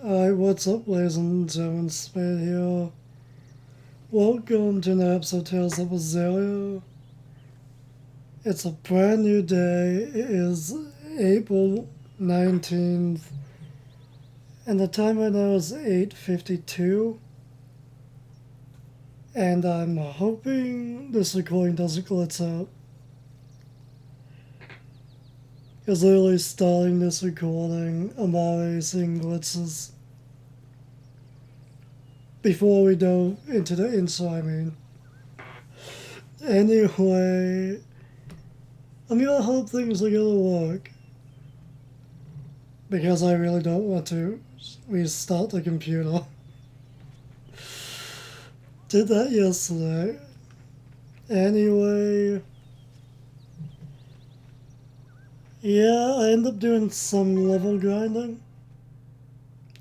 Alright, what's up, ladies and gentlemen? Spade here. Welcome to another episode of Tales of Berseria. It's a brand new day. It is April 19th, and the time right now is 8:52. And I'm hoping this recording doesn't glitch out. Because literally starting this recording, I'm already seeing glitches. Before we dove into the intro, I mean. Anyway, I'm gonna hope things are gonna work. Because I really don't want to restart the computer. Did that yesterday. Anyway. Yeah, I ended up doing some level grinding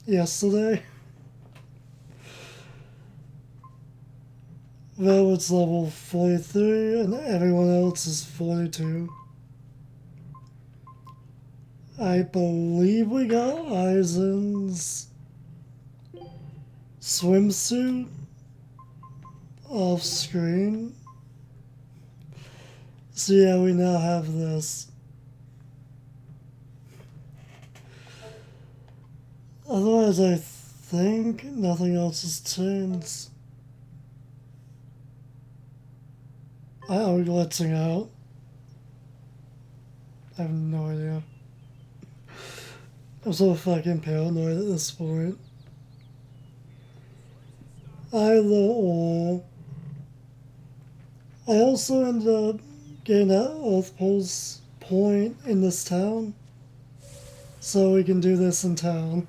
yesterday. Velvet's level 43 and everyone else is 42. I believe we got Eisen's swimsuit off screen. So yeah, we now have this. Otherwise, I think nothing else has changed. Are we glitching out? I have no idea. I'm so fucking paranoid at this point. Either or. I also ended up getting that Earth Pulse point in this town. So we can do this in town.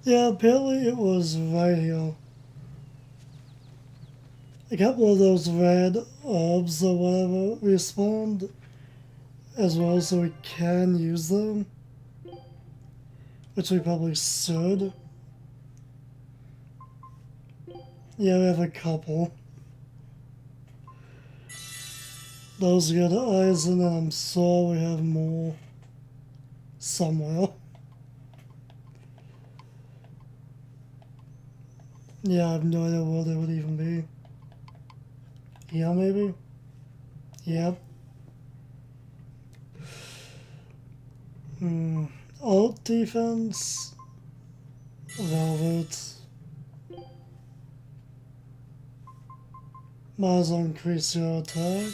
Yeah, apparently it was right here. A couple of those red orbs or whatever respawned as well, so we can use them. Which we probably should. Yeah, we have a couple. Those are good Eisen, and I'm sure we have more somewhere. Yeah, I have no idea where they would even be. Yeah, maybe? Yep. Alt defense. Velvet. Might as well increase your attack.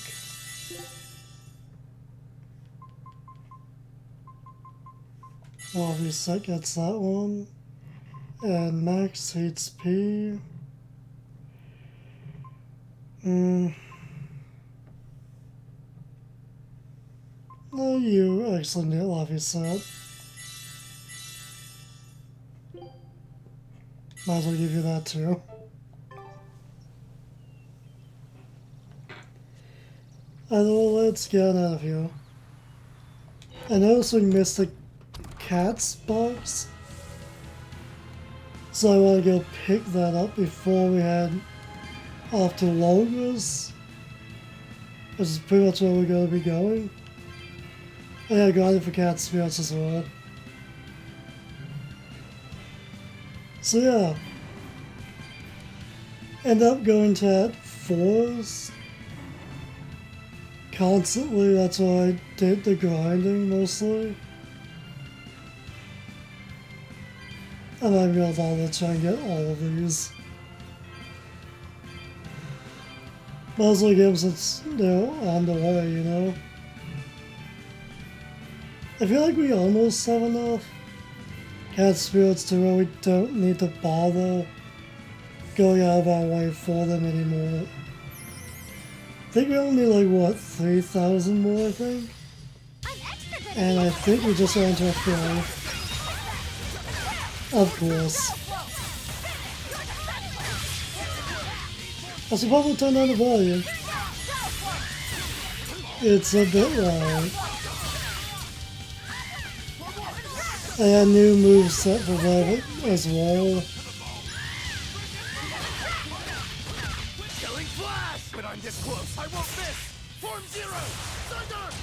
Well, reset gets that one. And max HP. No, you actually need love reset. Might as well give you that too. Let's get out of here. I noticed we missed the cat's box. So I want to go pick that up before we head off to Logos. Which is pretty much where we're going to be going. Oh yeah, I got it for cat spirits as well. So yeah. End up going to that forest. Constantly, that's why I did the grinding mostly. And I realized I'll try and get all of these. Might as well get them since they're on the way, you know? I feel like we almost have enough cat spirits to where we don't need to bother going out of our way for them anymore. I think we only need like, what, 3,000 more, I think? And I think we just ran into a fly. Of course. I should probably turn down the volume. It's a bit loud. I had a new moveset for Velvet as well. When I'm this close, I won't miss! Form 0! Thunder!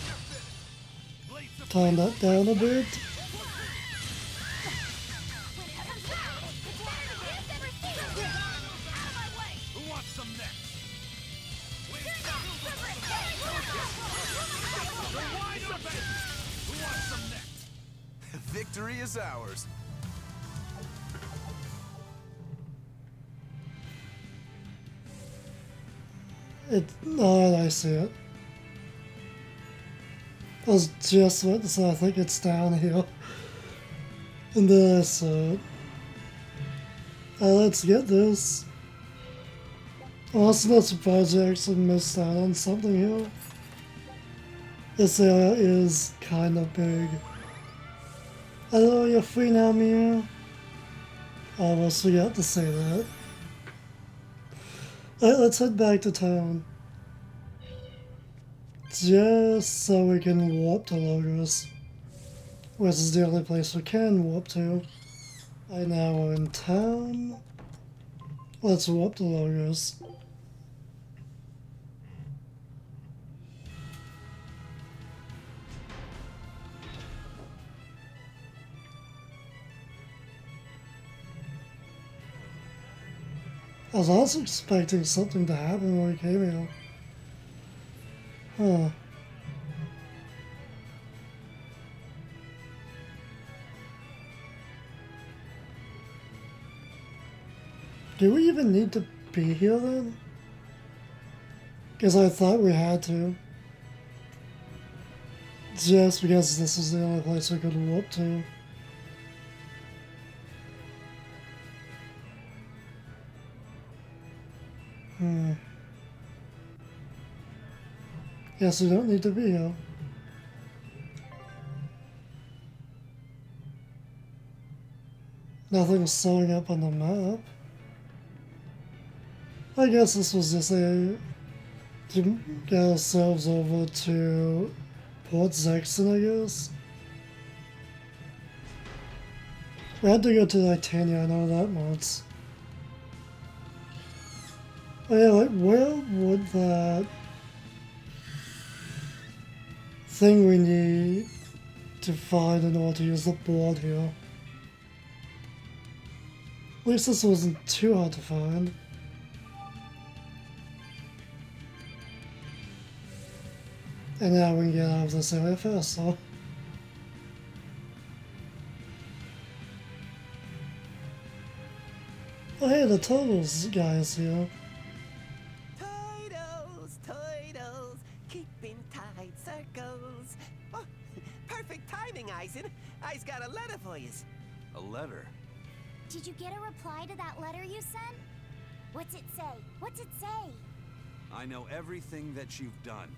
Turn that down a bit. Victory is ours. Oh, I see it. I was just about to say, I think it's down here. And then I saw it. Let's get this. I'm also not surprised I actually missed out on something here. This area is kind of big. Hello, you're free now, Mia. I almost forgot to say that. Alright, let's head back to town. Just so we can warp to Logos. Which is the only place we can warp to. Right now we're in town. Let's warp to Logos. I was also expecting something to happen when we came here. Huh. Do we even need to be here then? Because I thought we had to. Just because this is the only place we could warp to. Yes, we don't need to be here. Nothing's showing up on the map. I guess this was just to get ourselves over to Port Zexton, I guess. We had to go to Titania, I know that much. But yeah, like, where would that thing we need to find in order to use the board here? At least this wasn't too hard to find. And now we can get out of this area faster. Oh hey, the Turtles guy is here. Turtles, keeping tight circles. Oh, perfect timing, Eisen. I's got a letter for you. A letter? Did you get a reply to that letter you sent? What's it say? What's it say? I know everything that you've done.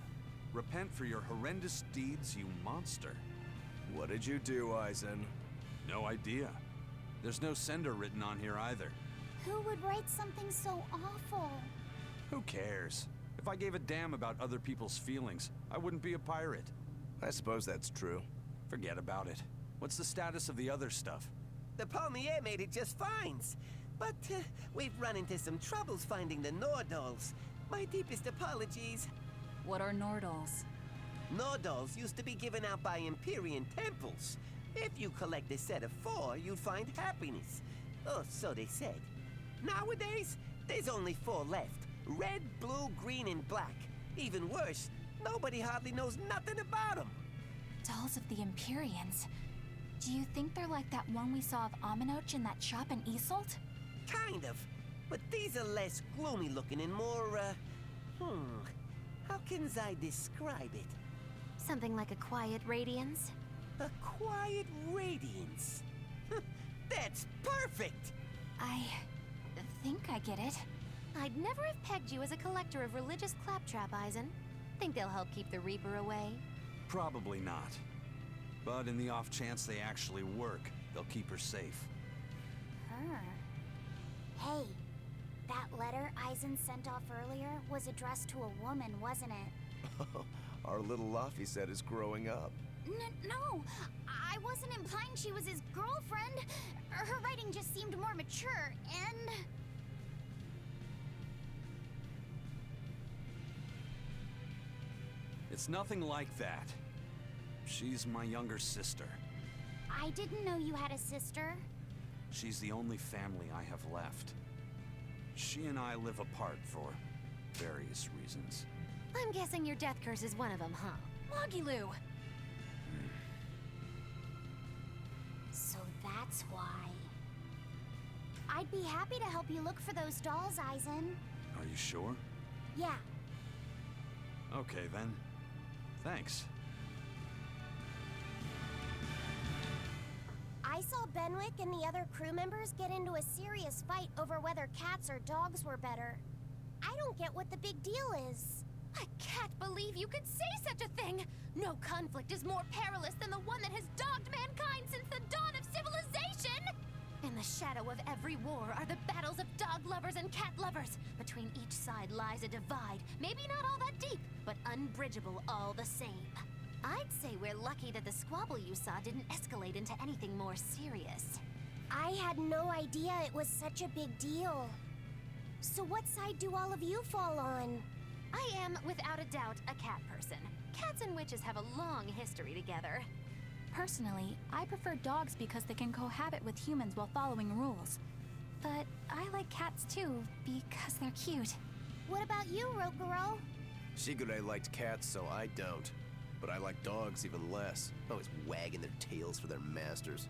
Repent for your horrendous deeds, you monster. What did you do, Eisen? No idea. There's no sender written on here either. Who would write something so awful? Who cares? If I gave a damn about other people's feelings, I wouldn't be a pirate. I suppose that's true. Forget about it. What's the status of the other stuff? The Palmier made it just fine. But we've run into some troubles finding the Nordals. My deepest apologies. What are Nordals? Nordals used to be given out by Empyrean temples. If you collect a set of 4, you'd find happiness. Oh, so they said. Nowadays, there's only 4 left. Red, blue, green, and black. Even worse, nobody hardly knows nothing about them. Dolls of the Empyreans. Do you think they're like that one we saw of Aminoch in that shop in Isolt? Kind of. But these are less gloomy looking and more, how can I describe it? Something like a quiet radiance? A quiet radiance. That's perfect! I think I get it. I'd never have pegged you as a collector of religious claptrap, Eisen. Think they'll help keep the Reaper away? Probably not. But in the off chance they actually work, they'll keep her safe. Hey, that letter Eisen sent off earlier was addressed to a woman, wasn't it? Our little Laffy set is growing up. No, I wasn't implying she was his girlfriend. Her writing just seemed more mature, and... It's nothing like that. She's my younger sister. I didn't know you had a sister. She's the only family I have left. She and I live apart for various reasons. I'm guessing your death curse is one of them, huh? Mogiloo! That's why. I'd be happy to help you look for those dolls, Eisen. Are you sure? Yeah. Okay then. Thanks. I saw Benwick and the other crew members get into a serious fight over whether cats or dogs were better. I don't get what the big deal is. I can't believe you could say such a thing! No conflict is more perilous than the one that has dogged mankind since the dawn of civilization! In the shadow of every war are the battles of dog lovers and cat lovers. Between each side lies a divide, maybe not all that deep, but unbridgeable all the same. I'd say we're lucky that the squabble you saw didn't escalate into anything more serious. I had no idea it was such a big deal. So what side do all of you fall on? I am, without a doubt, a cat person. Cats and witches have a long history together. Personally, I prefer dogs because they can cohabit with humans while following rules. But I like cats too, because they're cute. What about you, Rokuro? Shigure liked cats, so I don't. But I like dogs even less. Always wagging their tails for their masters.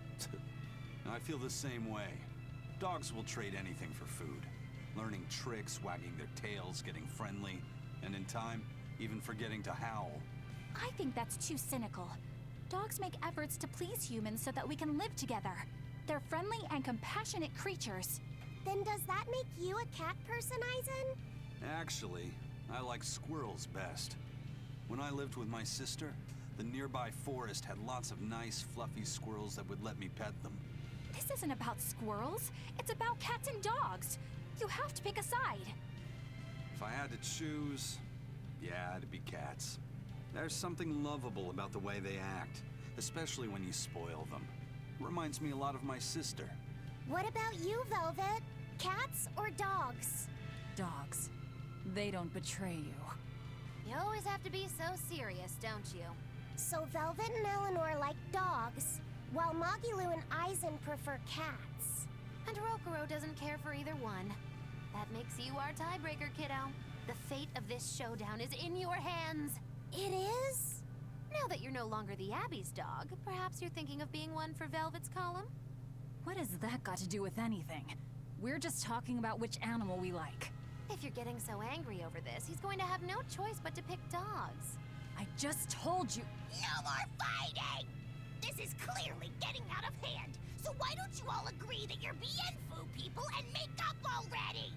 I feel the same way. Dogs will trade anything for food. Learning tricks, wagging their tails, getting friendly, and in time, even forgetting to howl. I think that's too cynical. Dogs make efforts to please humans so that we can live together. They're friendly and compassionate creatures. Then does that make you a cat person, Eisen? Actually, I like squirrels best. When I lived with my sister, the nearby forest had lots of nice, fluffy squirrels that would let me pet them. This isn't about squirrels. It's about cats and dogs. You have to pick a side. If I had to choose, yeah, it'd be cats. There's something lovable about the way they act, especially when you spoil them. Reminds me a lot of my sister. What about you, Velvet? Cats or dogs? Dogs. They don't betray you. You always have to be so serious, don't you? So Velvet and Eleanor like dogs, while Magilu and Eisen prefer cats. And Rokuro doesn't care for either one. That makes you our tiebreaker, kiddo. The fate of this showdown is in your hands. It is? Now that you're no longer the Abbey's dog, perhaps you're thinking of being one for Velvet's column? What has that got to do with anything? We're just talking about which animal we like. If you're getting so angry over this, he's going to have no choice but to pick dogs. I just told you. No more fighting! This is clearly getting out of hand. So why don't you all agree that you're Bienfu people and make up already?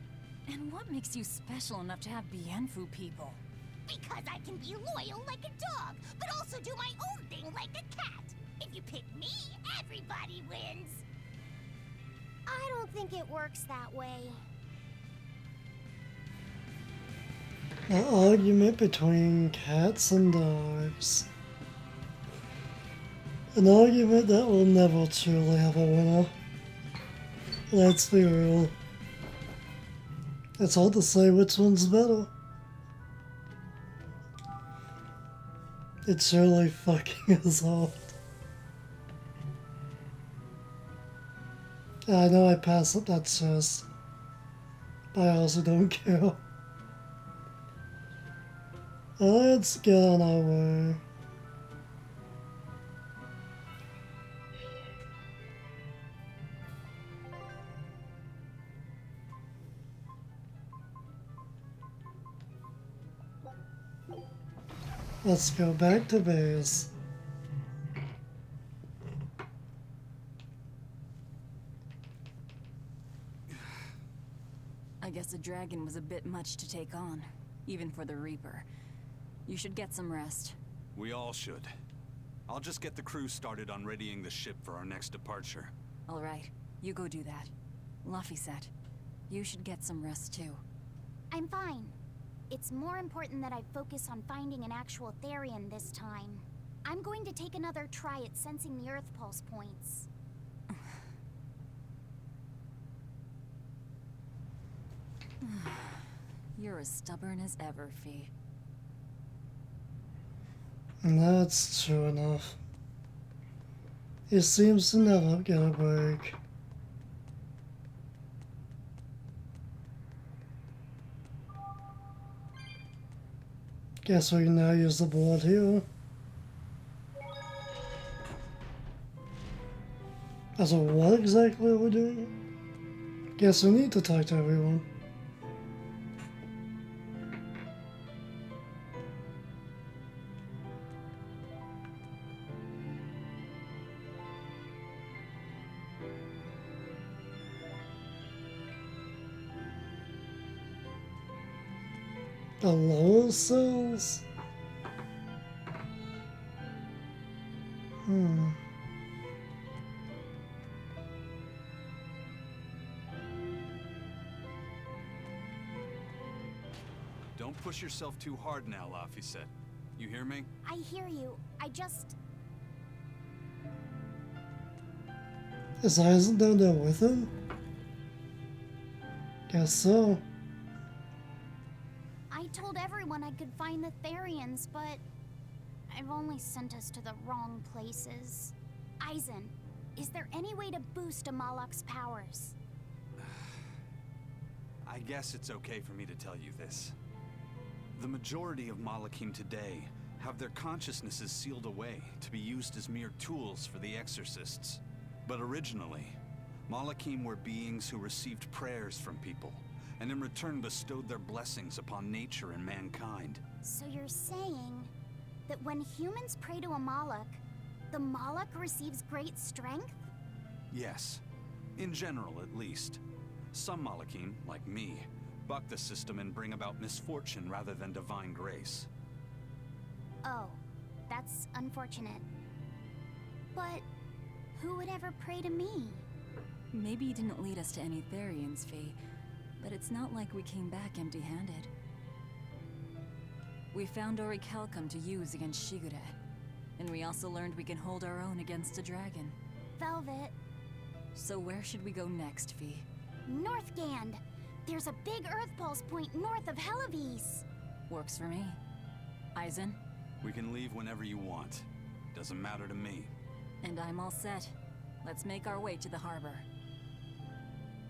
And what makes you special enough to have Bienfu people? Because I can be loyal like a dog, but also do my own thing like a cat. If you pick me, everybody wins. I don't think it works that way. An argument between cats and dogs. An argument that will never truly have a winner. Let's be real. It's hard to say which one's better. It's surely fucking is hard. I know I pass up that chest, but I also don't care. Let's get on our way. Let's go back to base. I guess a dragon was a bit much to take on, even for the Reaper. You should get some rest. We all should. I'll just get the crew started on readying the ship for our next departure. All right, you go do that. Laphicet, you should get some rest too. I'm fine. It's more important that I focus on finding an actual Therian this time. I'm going to take another try at sensing the Earth Pulse points. You're as stubborn as ever, Fee. That's true enough. He seems to never get a break. Guess we can now use the board here. So what exactly are we doing? Guess we need to talk to everyone. The lower cells? Don't push yourself too hard now, Laphicet. You hear me? I hear you. I just... Is Eisen down there with him? Guess so. I told everyone I could find the Therians, but... I've only sent us to the wrong places. Eisen, is there any way to boost Amalok's powers? I guess it's okay for me to tell you this. The majority of Malachim today have their consciousnesses sealed away to be used as mere tools for the exorcists. But originally, Malachim were beings who received prayers from people, and in return bestowed their blessings upon nature and mankind. So you're saying that when humans pray to a Malak, the Malak receives great strength? Yes. In general, at least. Some Malachim, like me, buck the system and bring about misfortune rather than divine grace. Oh, that's unfortunate. But who would ever pray to me? Maybe you didn't lead us to any Therians, Fee, but it's not like we came back empty-handed. We found Orichalcum to use against Shigure, and we also learned we can hold our own against a dragon. Velvet. So where should we go next, Fee? Northgand! There's a big Earth Pulse point north of Hellawes. Works for me. Eisen? We can leave whenever you want. Doesn't matter to me. And I'm all set. Let's make our way to the harbor.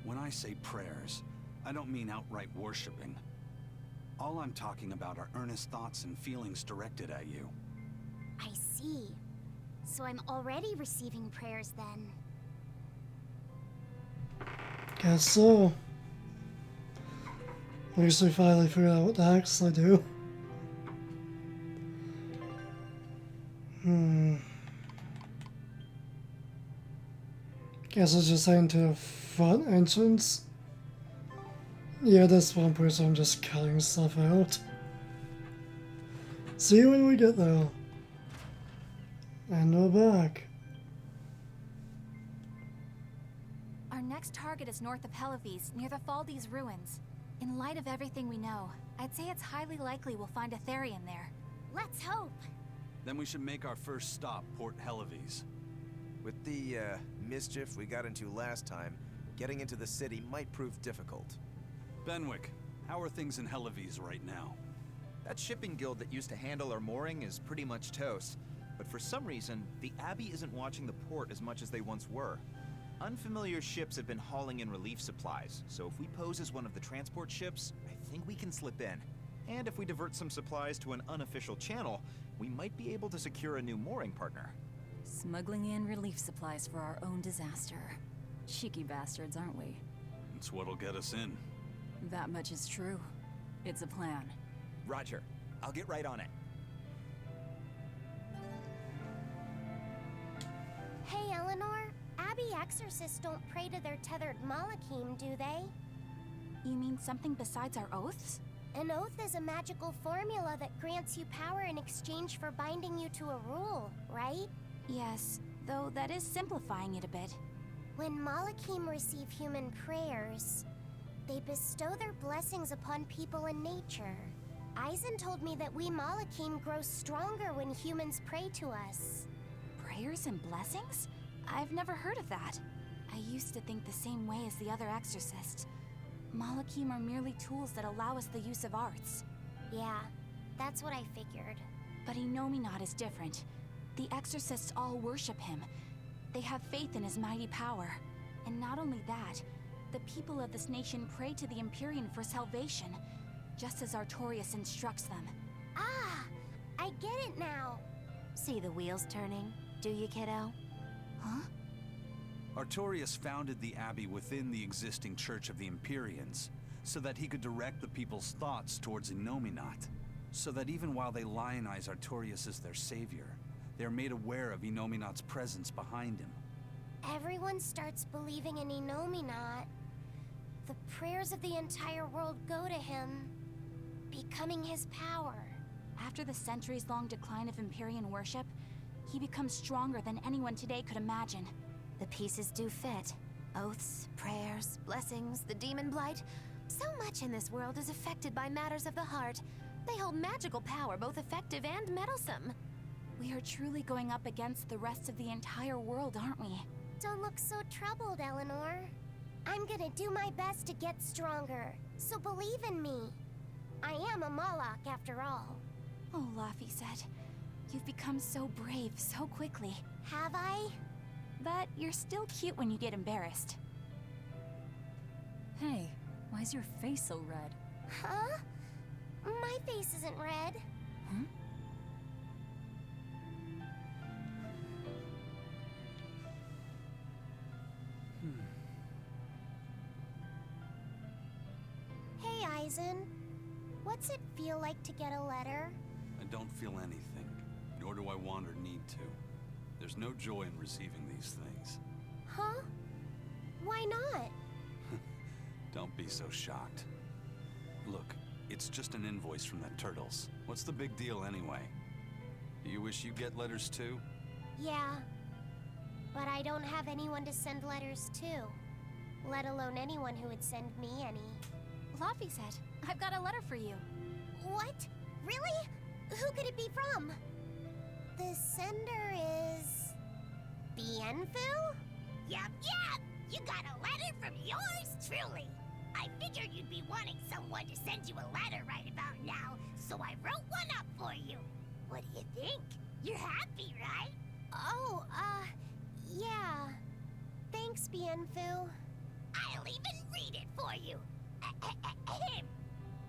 When I say prayers, I don't mean outright worshipping. All I'm talking about are earnest thoughts and feelings directed at you. I see. So I'm already receiving prayers then. Guess so. At least we finally figured out what the heck I do. Guess I'll just head into the front entrance. Yeah, this one person I'm just cutting stuff out. See you when we get there. And we're back. Our next target is north of Hellawes, near the Faldes ruins. In light of everything we know, I'd say it's highly likely we'll find a Therian there. Let's hope. Then we should make our first stop, Port Hellawes. With the mischief we got into last time, getting into the city might prove difficult. Benwick, how are things in Hellawes right now? That shipping guild that used to handle our mooring is pretty much toast. But for some reason, the Abbey isn't watching the port as much as they once were. Unfamiliar ships have been hauling in relief supplies, so if we pose as one of the transport ships, I think we can slip in. And if we divert some supplies to an unofficial channel, we might be able to secure a new mooring partner. Smuggling in relief supplies for our own disaster. Cheeky bastards, aren't we? It's what'll get us in. That much is true. It's a plan. Roger. I'll get right on it. Hey, Eleanor. Abbey exorcists don't pray to their tethered Malachim, do they? You mean something besides our oaths? An oath is a magical formula that grants you power in exchange for binding you to a rule, right? Yes, though that is simplifying it a bit. When Malachim receive human prayers, they bestow their blessings upon people and nature. Eisen told me that we Malachim grow stronger when humans pray to us. Prayers and blessings? I've never heard of that. I used to think the same way as the other exorcists. Malachim are merely tools that allow us the use of arts. Yeah, that's what I figured. But Inominat is different. The exorcists all worship him. They have faith in his mighty power. And not only that, the people of this nation pray to the Empyrean for salvation, just as Artorias instructs them. Ah, I get it now. See the wheels turning, do you, kiddo? Huh? Artorias founded the Abbey within the existing Church of the Empyreans, so that he could direct the people's thoughts towards Innominat. So that even while they lionize Artorias as their savior, they are made aware of Innominat's presence behind him. Everyone starts believing in Innominat. The prayers of the entire world go to him, becoming his power. After the centuries-long decline of Empyrean worship, he becomes stronger than anyone today could imagine. The pieces do fit. Oaths, prayers, blessings, the demon blight. So much in this world is affected by matters of the heart. They hold magical power, both effective and meddlesome. We are truly going up against the rest of the entire world, aren't we? Don't look so troubled, Eleanor. I'm gonna do my best to get stronger, so believe in me. I am a Moloch after all. Oh, Laphicet, you've become so brave so quickly. Have I? But you're still cute when you get embarrassed. Hey, why is your face so red? Huh? My face isn't red. Huh? Hey, Eisen. What's it feel like to get a letter? I don't feel anything, nor do I want or need to. There's no joy in receiving these things. Huh? Why not? Don't be so shocked. Look, it's just an invoice from that Turtles. What's the big deal anyway? Do you wish you get letters too? Yeah. But I don't have anyone to send letters to. Let alone anyone who would send me any. Laphicet, I've got a letter for you. What? Really? Who could it be from? The sender is... Bienfu? Yup. You got a letter from yours truly. I figured you'd be wanting someone to send you a letter right about now, so I wrote one up for you. What do you think? You're happy, right? Oh, yeah. Thanks, Bienfu. I'll even read it for you.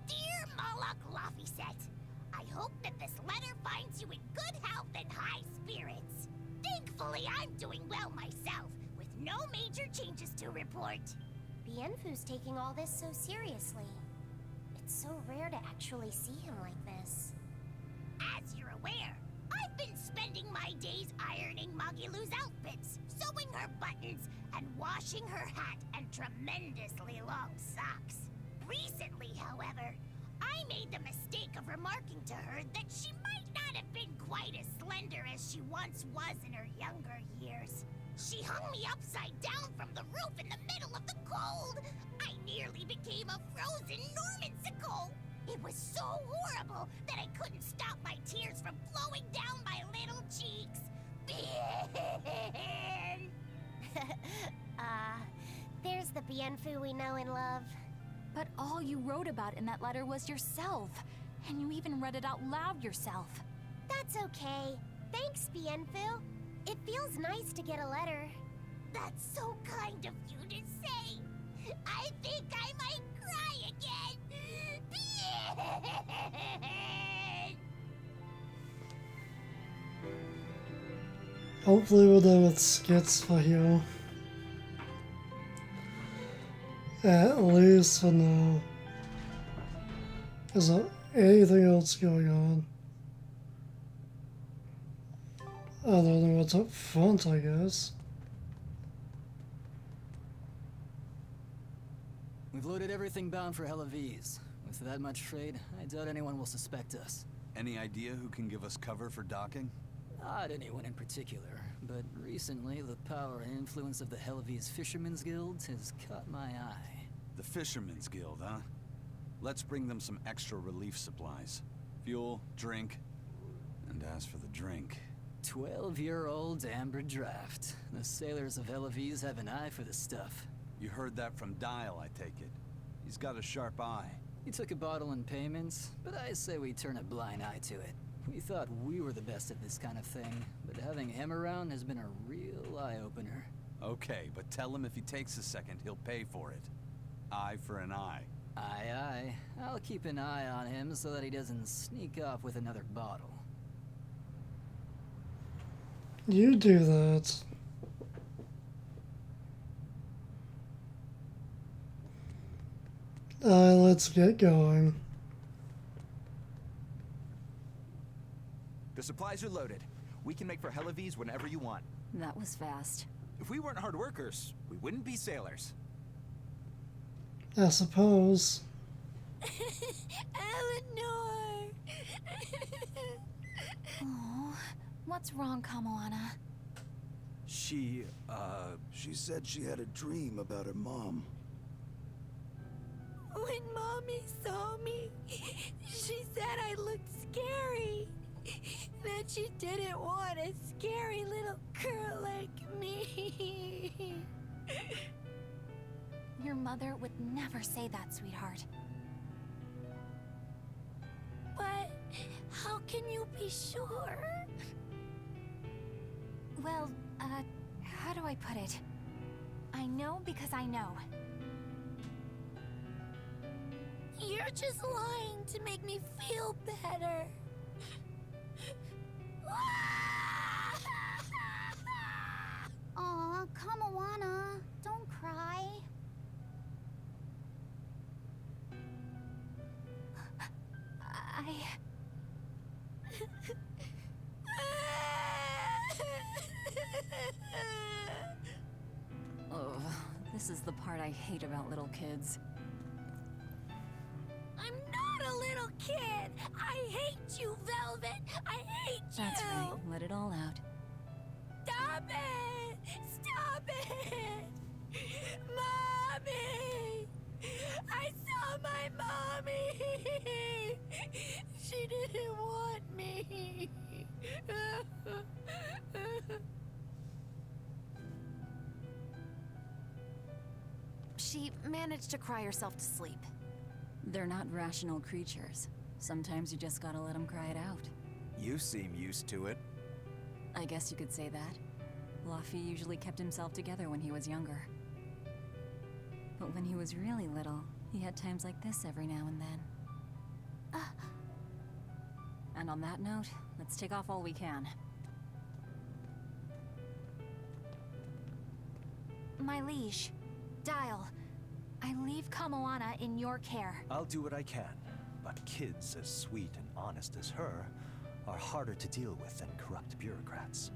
Dear Moloch Laphicet, I hope that this letter finds you in good health and high spirits. Thankfully, I'm doing well myself, with no major changes to report. Bienfu's taking all this so seriously. It's so rare to actually see him like this. As you're aware, I've been spending my days ironing Magilu's outfits, sewing her buttons, and washing her hat and tremendously long socks. Recently, however, I made the mistake of remarking to her that she might not have been quite as slender as she once was in her younger years. She hung me upside down from the roof in the middle of the cold. I nearly became a frozen Normansicle. It was so horrible that I couldn't stop my tears from flowing down my little cheeks. There's the Bienfu we know and love. But all you wrote about in that letter was yourself. And you even read it out loud yourself. That's okay. Thanks, Bienfu. It feels nice to get a letter. That's so kind of you to say. I think I might cry again. Hopefully we're done with skits for you. At least for now. Is there anything else going on? I don't know what's up front, I guess. We've loaded everything bound for Hellawes. With that much trade, I doubt anyone will suspect us. Any idea who can give us cover for docking? Not anyone in particular, but recently the power and influence of the Hellawes Fishermen's Guild has caught my eye. The Fishermen's Guild, huh? Let's bring them some extra relief supplies. Fuel, drink, and as for the drink... 12-year-old amber draft. The sailors of Hellawes have an eye for the stuff. You heard that from Dial, I take it. He's got a sharp eye. He took a bottle in payments, but I say we turn a blind eye to it. We thought we were the best at this kind of thing, but having him around has been a real eye-opener. Okay, but tell him if he takes a second, he'll pay for it. Eye for an eye. Aye. I'll keep an eye on him so that he doesn't sneak off with another bottle. You do that. Let's get going. The supplies are loaded. We can make for Hellawes whenever you want. That was fast. If we weren't hard workers, we wouldn't be sailors. I suppose. Eleanor! Oh, what's wrong, Kamoana? She said she had a dream about her mom. When Mommy saw me, she said I looked scary. That she didn't want a scary little girl like me. Your mother would never say that, sweetheart. But how can you be sure? Well, how do I put it? I know because I know. You're just lying to make me feel better. Aw, Kamoana, don't cry. Oh, this is the part I hate about little kids. I'm not a little kid. I hate you, Velvet. I hate you. That's right, let it all out. Stop it! Stop it! Mommy! I saw my mommy! She didn't want me. She managed to cry herself to sleep. They're not rational creatures. Sometimes you just gotta let them cry it out. You seem used to it. I guess you could say that. Laffy usually kept himself together when he was younger. But when he was really little, he had times like this every now and then. And on that note, let's take off all we can. My liege, Dial, I leave Kamoana in your care. I'll do what I can, but kids as sweet and honest as her are harder to deal with than corrupt bureaucrats.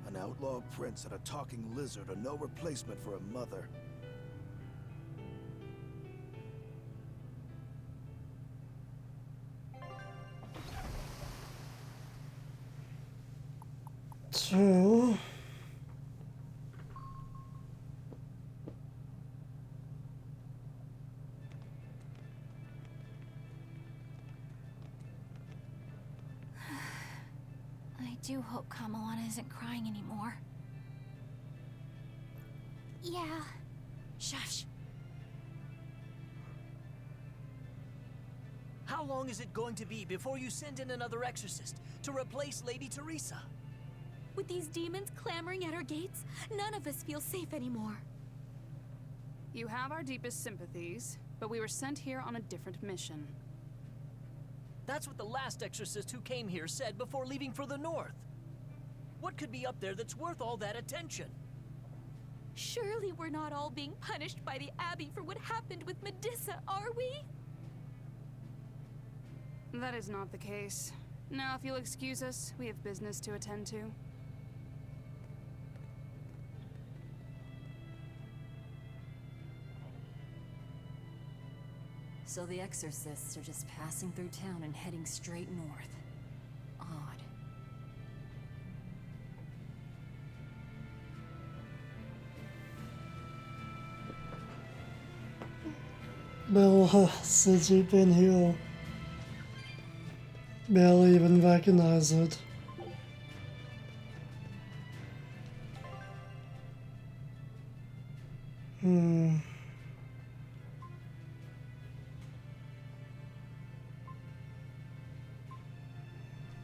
An outlaw prince and a talking lizard are no replacement for a mother. So... I do hope Kamoana isn't crying anymore. Yeah. Shush. How long is it going to be before you send in another exorcist to replace Lady Teresa? With these demons clamoring at our gates, none of us feel safe anymore. You have our deepest sympathies, but we were sent here on a different mission. That's what the last exorcist who came here said before leaving for the north. What could be up there that's worth all that attention? Surely we're not all being punished by the Abbey for what happened with Medusa, are we? That is not the case. Now, if you'll excuse us, we have business to attend to. So the exorcists are just passing through town and heading straight north. Odd. Well, since you've been here, barely even recognize it.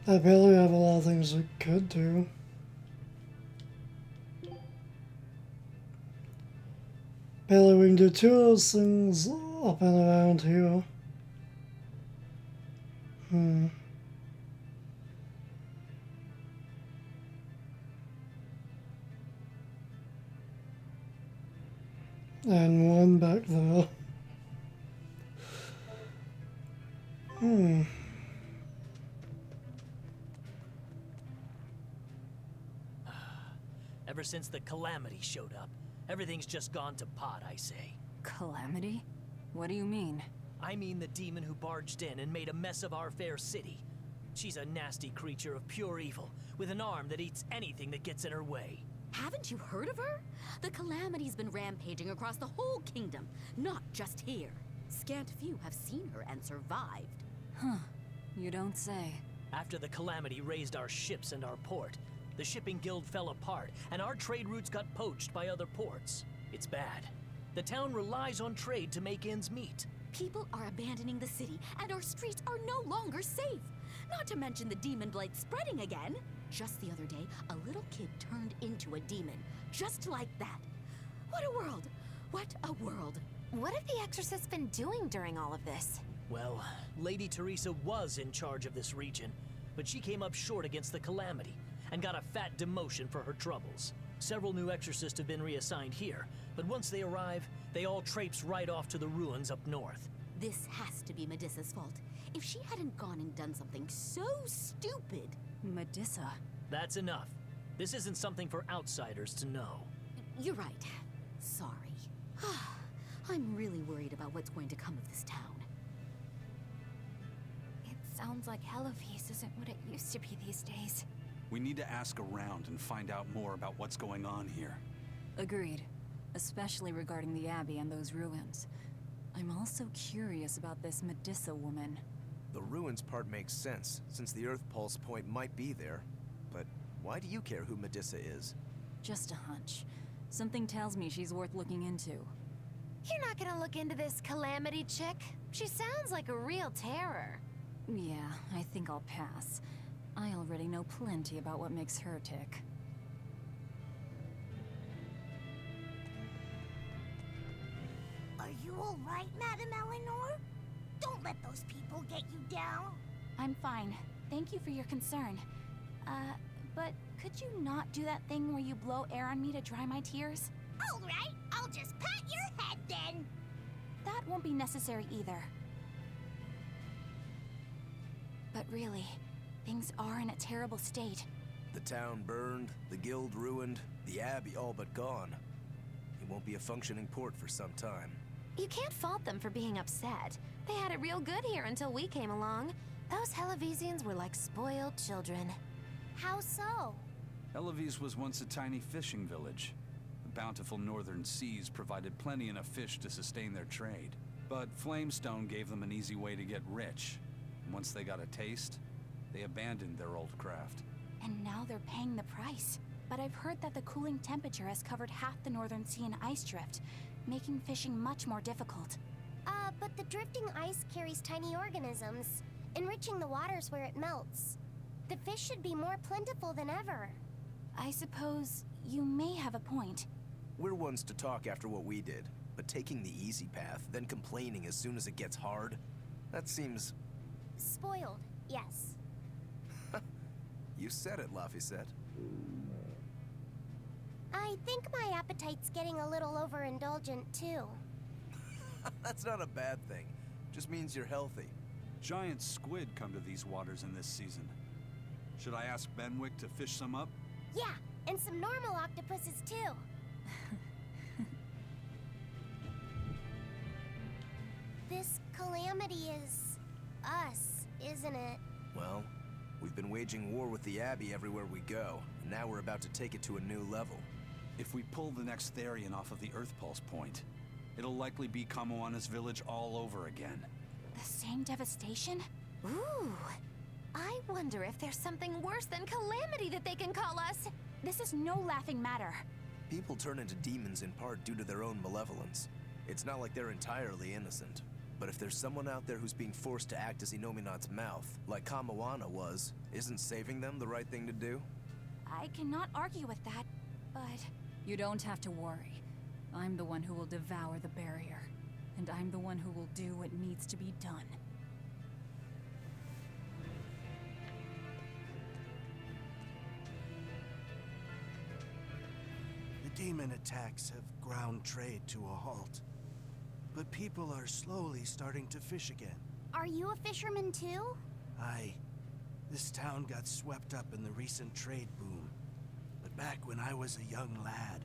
I barely have a lot of things we could do. Barely we can do two of those things up and around here. And one back there. Ever since the Calamity showed up, everything's just gone to pot, I say. Calamity? What do you mean? I mean the demon who barged in and made a mess of our fair city. She's a nasty creature of pure evil, with an arm that eats anything that gets in her way. Haven't you heard of her? The Calamity's been rampaging across the whole kingdom, not just here. Scant few have seen her and survived. Huh. You don't say. After the Calamity raised our ships and our port, the shipping guild fell apart, and our trade routes got poached by other ports. It's bad. The town relies on trade to make ends meet. People are abandoning the city, and our streets are no longer safe. Not to mention the demon blight spreading again. Just the other day, a little kid turned into a demon. Just like that. What a world! What a world! What have the Exorcists been doing during all of this? Well, Lady Teresa was in charge of this region, but she came up short against the Calamity and got a fat demotion for her troubles. Several new exorcists have been reassigned here, but once they arrive, they all traipse right off to the ruins up north. This has to be Medissa's fault. If she hadn't gone and done something so stupid... Medissa? That's enough. This isn't something for outsiders to know. You're right. Sorry. I'm really worried about what's going to come of this town. It sounds like Hellawes isn't what it used to be these days. We need to ask around and find out more about what's going on here. Agreed. Especially regarding the Abbey and those ruins. I'm also curious about this Medissa woman. The ruins part makes sense, since the Earth Pulse point might be there. But why do you care who Medissa is? Just a hunch. Something tells me she's worth looking into. You're not gonna look into this Calamity chick? She sounds like a real terror. Yeah, I think I'll pass. I already know plenty about what makes her tick. Are you all right, Madame Eleanor? Don't let those people get you down. I'm fine. Thank you for your concern. But could you not do that thing where you blow air on me to dry my tears? All right, I'll just pat your head then. That won't be necessary either. But really, things are in a terrible state. The town burned, the guild ruined, the Abbey all but gone. It won't be a functioning port for some time. You can't fault them for being upset. They had it real good here until we came along. Those Hellawesians were like spoiled children. How so? Hellawes was once a tiny fishing village. The bountiful northern seas provided plenty enough fish to sustain their trade. But Flamestone gave them an easy way to get rich. And once they got a taste, they abandoned their old craft. And now they're paying the price. But I've heard that the cooling temperature has covered half the northern sea in ice drift, making fishing much more difficult. But the drifting ice carries tiny organisms, enriching the waters where it melts. The fish should be more plentiful than ever. I suppose you may have a point. We're ones to talk after what we did, but taking the easy path, then complaining as soon as it gets hard, that seems... Spoiled, yes. You said it, Laphicet. I think my appetite's getting a little overindulgent, too. That's not a bad thing. Just means you're healthy. Giant squid come to these waters in this season. Should I ask Benwick to fish some up? Yeah, and some normal octopuses, too. This calamity is... us, isn't it? Well, we've been waging war with the Abbey everywhere we go, and now we're about to take it to a new level. If we pull the next Therian off of the Earth Pulse point, it'll likely be Kamoana's village all over again. The same devastation? Ooh. I wonder if there's something worse than Calamity that they can call us. This is no laughing matter. People turn into demons in part due to their own malevolence. It's not like they're entirely innocent. But if there's someone out there who's being forced to act as Inominat's mouth, like Kamoana was, isn't saving them the right thing to do? I cannot argue with that, but... You don't have to worry. I'm the one who will devour the barrier. And I'm the one who will do what needs to be done. The demon attacks have ground trade to a halt. But people are slowly starting to fish again. Are you a fisherman too? This town got swept up in the recent trade boom. But back when I was a young lad,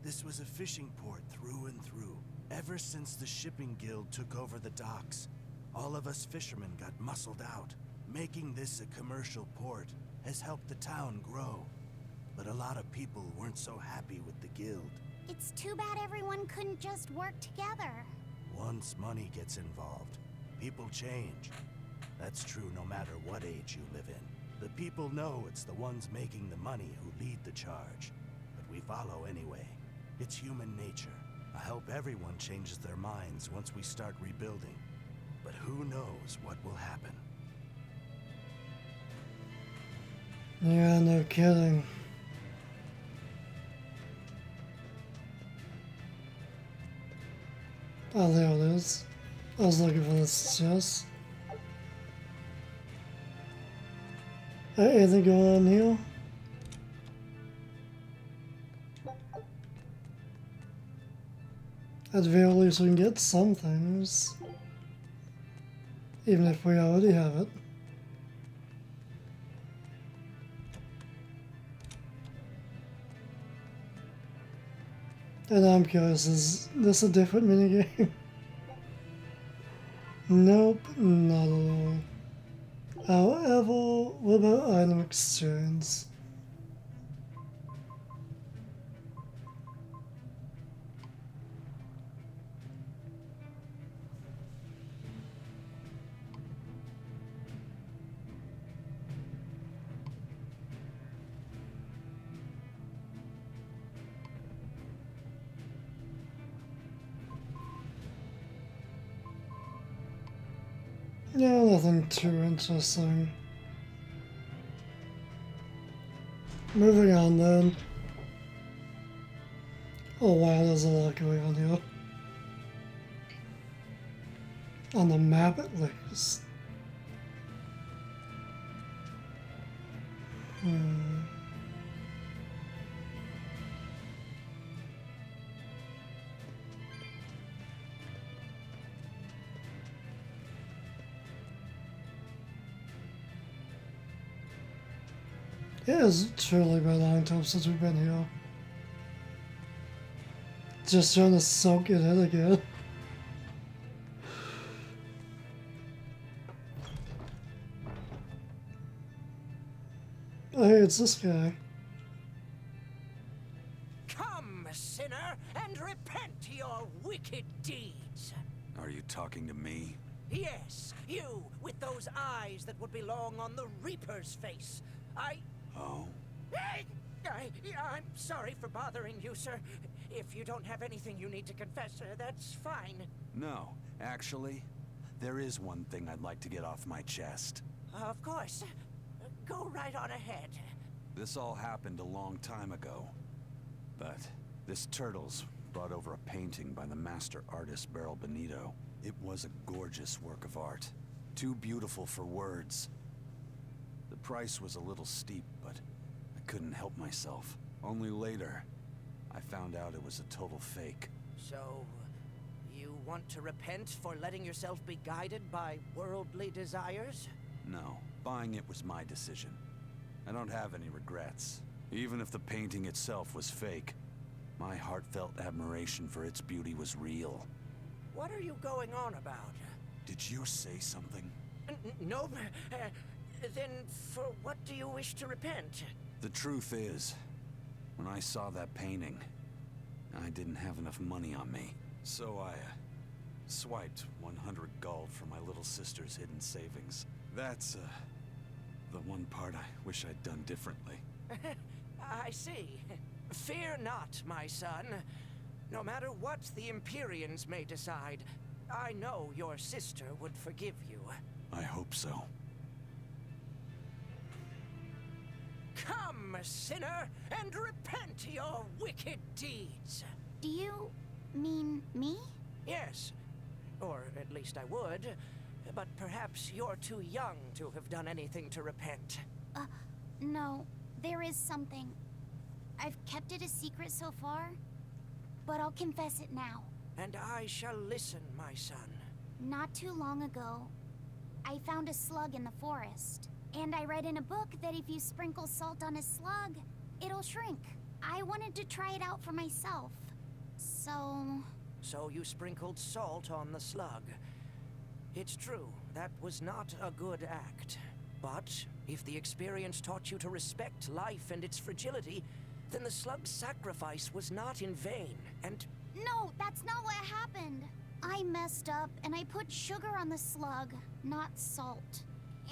this was a fishing port through and through. Ever since the shipping guild took over the docks, all of us fishermen got muscled out. Making this a commercial port has helped the town grow. But a lot of people weren't so happy with the guild. It's too bad everyone couldn't just work together. Once money gets involved, people change. That's true no matter what age you live in. The people know it's the ones making the money who lead the charge. But we follow anyway. It's human nature. I hope everyone changes their minds once we start rebuilding. But who knows what will happen. Yeah, no kidding. Oh, there it is. I was looking for this chest. Anything going on here? At the very least, we can get some things. Even if we already have it. And I'm curious, is this a different minigame? Nope, not at all. However, what about item exchange? Yeah, nothing too interesting. Moving on then. Oh wow, there's a lot going on here. On the map at least. It has truly been a long time since we've been here. Just trying to soak it in again. Oh, hey, it's this guy. Come, sinner, and repent your wicked deeds. Are you talking to me? Yes, you, with those eyes that would belong on the Reaper's face. Oh? I'm sorry for bothering you, sir. If you don't have anything you need to confess, that's fine. No, actually, there is one thing I'd like to get off my chest. Of course. Go right on ahead. This all happened a long time ago. But this Turtles brought over a painting by the master artist Beryl Benito. It was a gorgeous work of art. Too beautiful for words. The price was a little steep, but I couldn't help myself. Only later, I found out it was a total fake. So, you want to repent for letting yourself be guided by worldly desires? No, buying it was my decision. I don't have any regrets. Even if the painting itself was fake, my heartfelt admiration for its beauty was real. What are you going on about? Did you say something? No. Then for what do you wish to repent? The truth is, when I saw that painting, I didn't have enough money on me. So I swiped 100 gold from my little sister's hidden savings. That's the one part I wish I'd done differently. I see. Fear not, my son. No matter what the Empyreans may decide, I know your sister would forgive you. I hope so. Come, sinner, and repent your wicked deeds. Do you mean me? Yes. Or at least I would. But perhaps you're too young to have done anything to repent. No. There is something. I've kept it a secret so far, but I'll confess it now. And I shall listen, my son. Not too long ago, I found a slug in the forest. And I read in a book that if you sprinkle salt on a slug, it'll shrink. I wanted to try it out for myself. So... So you sprinkled salt on the slug. It's true, that was not a good act. But if the experience taught you to respect life and its fragility, then the slug's sacrifice was not in vain, and... No, that's not what happened. I messed up and I put sugar on the slug, not salt.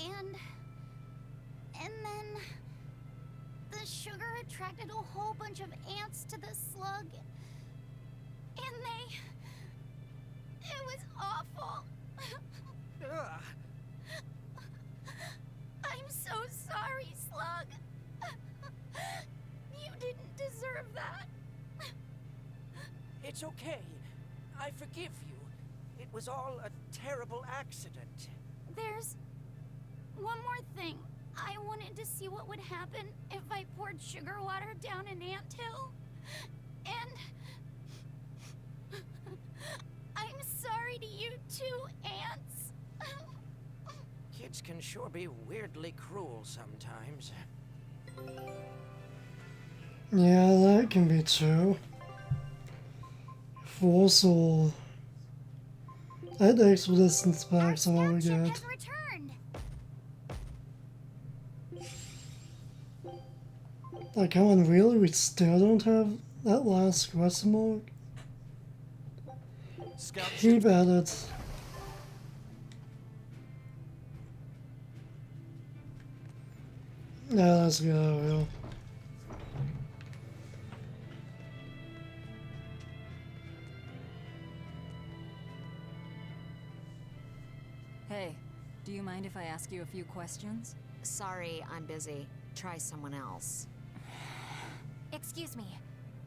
And then the sugar attracted a whole bunch of ants to the slug. And it was awful. Ugh. I'm so sorry, Slug. You didn't deserve that. It's okay. I forgive you. It was all a terrible accident. There's one more thing. I wanted to see what would happen if I poured sugar water down an anthill. And... I'm sorry to you too, ants. Kids can sure be weirdly cruel sometimes. Yeah, that can be true. Fossil. That expedition's back, so what we get. Like, come on, really? We still don't have that last question mark? Keep at it. Yeah, let's go, Will. Hey, do you mind if I ask you a few questions? Sorry, I'm busy. Try someone else. Excuse me.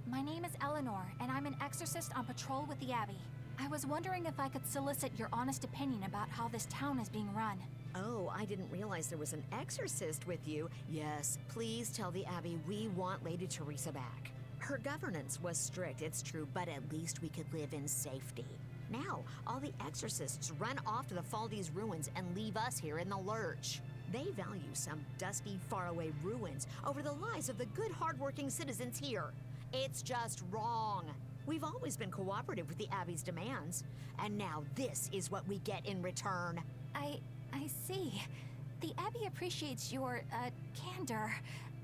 My name is Eleanor, and I'm an exorcist on patrol with the Abbey. I was wondering if I could solicit your honest opinion about how this town is being run. Oh, I didn't realize there was an exorcist with you. Yes, please tell the Abbey we want Lady Teresa back. Her governance was strict, it's true, but at least we could live in safety. Now, all the exorcists run off to the Faldi's ruins and leave us here in the lurch. They value some dusty, faraway ruins over the lives of the good, hardworking citizens here. It's just wrong. We've always been cooperative with the Abbey's demands, and now this is what we get in return. I see. The Abbey appreciates your, candor.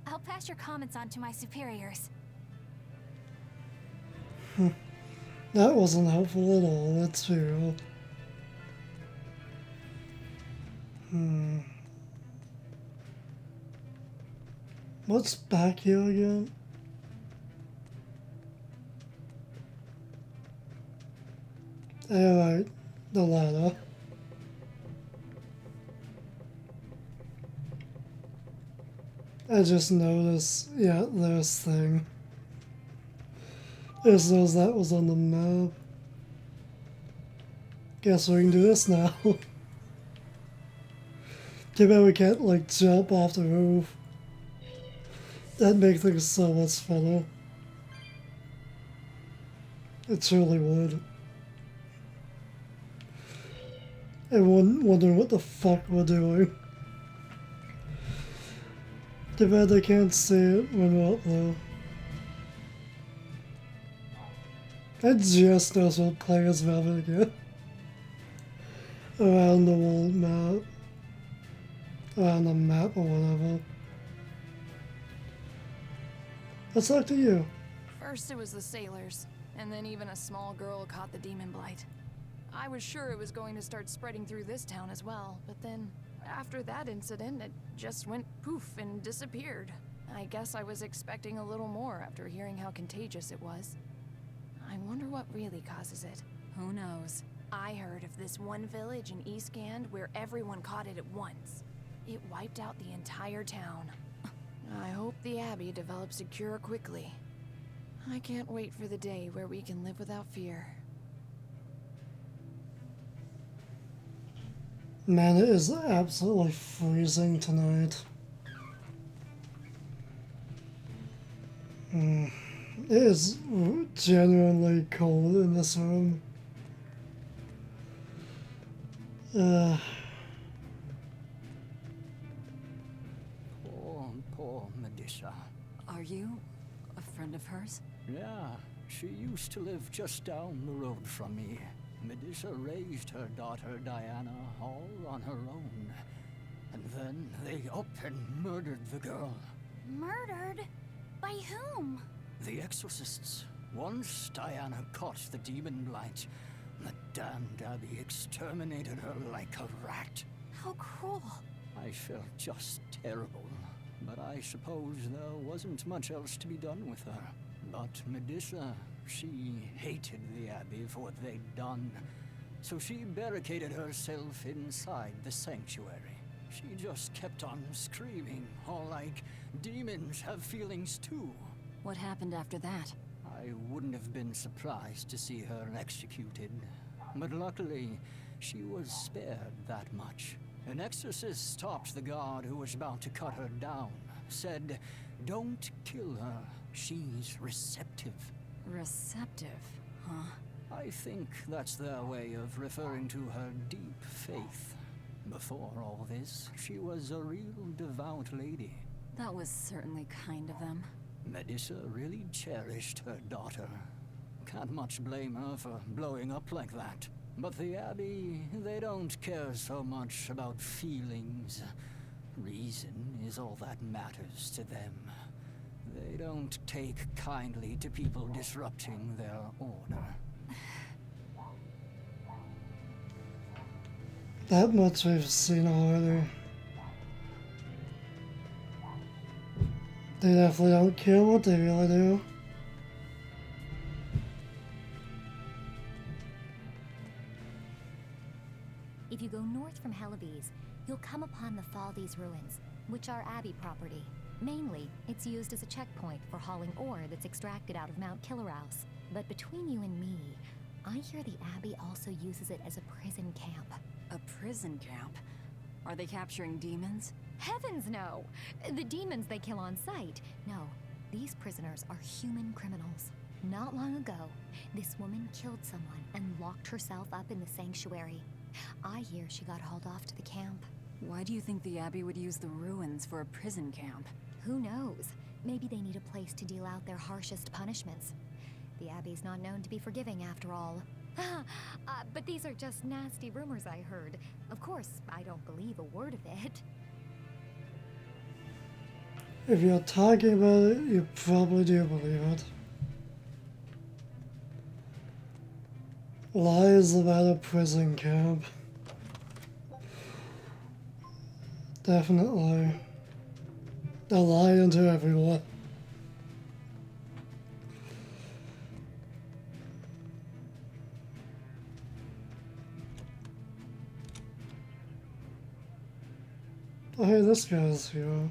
I'll pass your comments on to my superiors. That wasn't helpful at all, that's true. What's back here again? Alright, the ladder. I just noticed, yeah, this thing. As though that was on the map. Guess we can do this now. Too bad we can't, like, jump off the roof. That'd make things so much funner. It truly would. Everyone wondering what the fuck we're doing. Too bad they can't see it when we're up there. I just noticed what players having again. Around the world map. Around the map or whatever. Let's talk to you. First it was the sailors, and then even a small girl caught the demon blight. I was sure it was going to start spreading through this town as well, but then after that incident, it just went poof and disappeared. I guess I was expecting a little more after hearing how contagious it was. I wonder what really causes it. Who knows? I heard of this one village in East Gand where everyone caught it at once. It wiped out the entire town. I hope the Abbey develops a cure quickly. I can't wait for the day where we can live without fear. Man, it is absolutely freezing tonight. It is genuinely cold in this room. Medusa. Are you a friend of hers? Yeah, she used to live just down the road from me. Medusa raised her daughter Diana all on her own. And then they up and murdered the girl. Murdered? By whom? The exorcists. Once Diana caught the demon blight, the damned abbey exterminated her like a rat. How cruel. I felt just terrible, but I suppose there wasn't much else to be done with her. But Medusa, she hated the abbey for what they'd done, so she barricaded herself inside the sanctuary. She just kept on screaming, all like, demons have feelings too. What happened after that? I wouldn't have been surprised to see her executed, but luckily, she was spared that much. An exorcist stopped the guard who was about to cut her down, said, "Don't kill her, she's receptive." Receptive, huh? I think that's their way of referring to her deep faith. Before all this, she was a real devout lady. That was certainly kind of them. Medusa really cherished her daughter. Can't much blame her for blowing up like that. But the Abbey, they don't care so much about feelings. Reason is all that matters to them. They don't take kindly to people disrupting their order. That much we've seen already. They definitely don't care what they really do. If you go north from Hellawes, you'll come upon the Faldes ruins, which are Abbey property. Mainly, it's used as a checkpoint for hauling ore that's extracted out of Mount Killerhouse. But between you and me, I hear the Abbey also uses it as a prison camp. A prison camp? Are they capturing demons? Heavens no! The demons they kill on sight. No, these prisoners are human criminals. Not long ago, this woman killed someone and locked herself up in the sanctuary. I hear she got hauled off to the camp. Why do you think the Abbey would use the ruins for a prison camp? Who knows? Maybe they need a place to deal out their harshest punishments. The Abbey's not known to be forgiving after all. But these are just nasty rumors I heard. Of course, I don't believe a word of it. If you're talking about it, you probably do believe it. Lies about a prison camp. Definitely. They're lying to everyone. Oh, hey, this guy's here.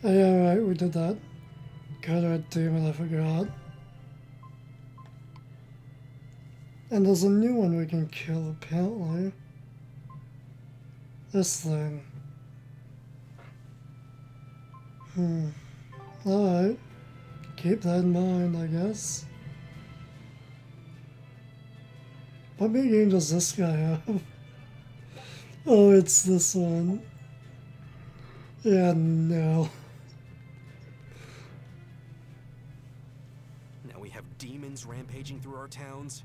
Oh, yeah, right, we did that. Got a demon, I forgot. And there's a new one we can kill, apparently. This thing. Alright. Keep that in mind, I guess. What big game does this guy have? Oh, it's this one. Yeah, no. Now we have demons rampaging through our towns.